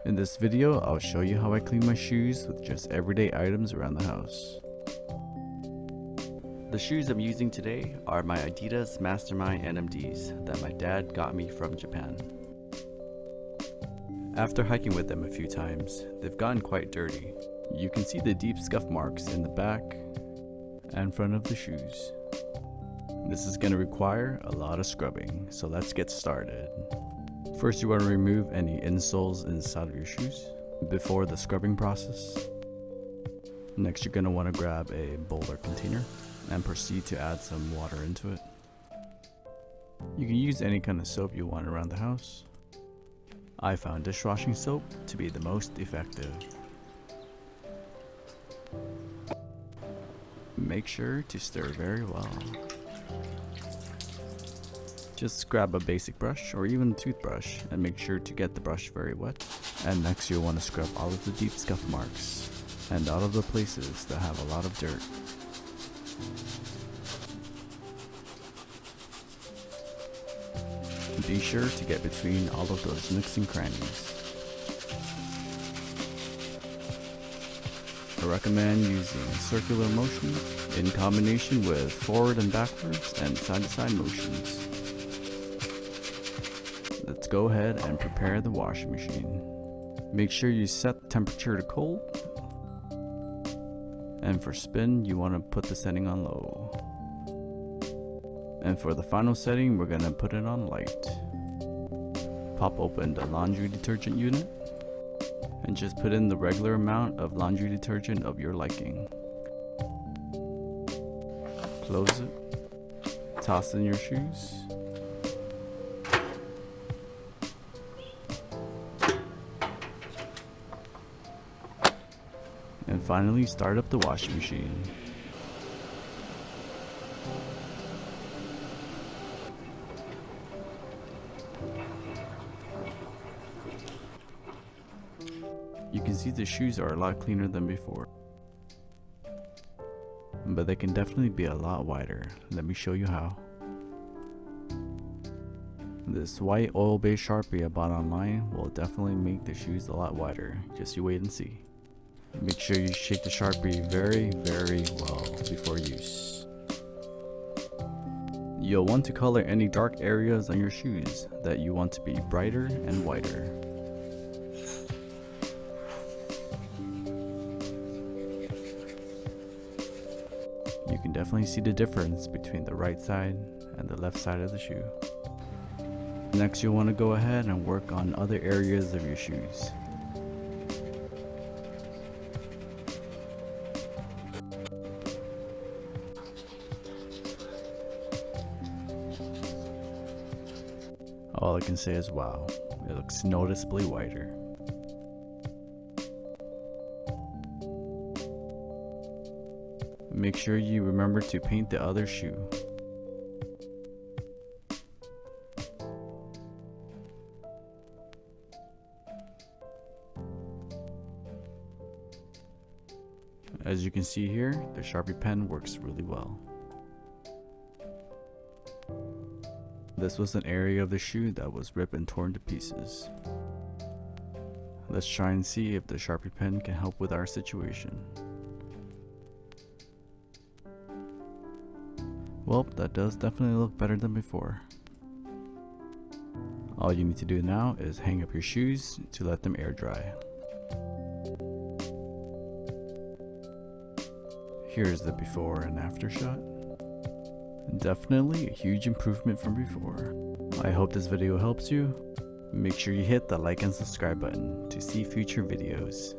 In this video, I'll show you how I clean my shoes with just everyday items around the house. The shoes I'm using today are my Adidas Mastermind NMDs that my dad got me from Japan. After hiking with them a few times, they've gotten quite dirty. You can see the deep scuff marks in the back and front of the shoes. This is going to require a lot of scrubbing, so let's get started. First, you want to remove any insoles inside of your shoes before the scrubbing process. Next, you're going to want to grab a bowl or container and proceed to add some water into it. You can use any kind of soap you want around the house. I found dishwashing soap to be the most effective. Make sure to stir very well. Just grab a basic brush or even a toothbrush and make sure to get the brush very wet. And next you'll want to scrub all of the deep scuff marks and all of the places that have a lot of dirt. Be sure to get between all of those nooks and crannies. I recommend using circular motion in combination with forward and backwards and side to side motions. Let's go ahead and prepare the washing machine. Make sure you set the temperature to cold. And for spin, you want to put the setting on low. And for the final setting, we're going to put it on light. Pop open the laundry detergent unit and just put in the regular amount of laundry detergent of your liking. Close it. Toss in your shoes. And finally, start up the washing machine. You can see the shoes are a lot cleaner than before, but they can definitely be a lot whiter. Let me show you how. This white oil-based Sharpie I bought online will definitely make the shoes a lot whiter. Just you wait and see. Make sure you shake the Sharpie very well before use. You'll want to color any dark areas on your shoes that you want to be brighter and whiter. You can definitely see the difference between the right side and the left side of the shoe. Next, you'll want to go ahead and work on other areas of your shoes. All I can say is wow, it looks noticeably whiter. Make sure you remember to paint the other shoe. As you can see here, the Sharpie pen works really well. This was an area of the shoe that was ripped and torn to pieces. Let's try and see if the Sharpie pen can help with our situation. Well, that does definitely look better than before. All you need to do now is hang up your shoes to let them air dry. Here's the before and after shot. Definitely a huge improvement from before. I hope this video helps you. Make sure you hit the like and subscribe button to see future videos.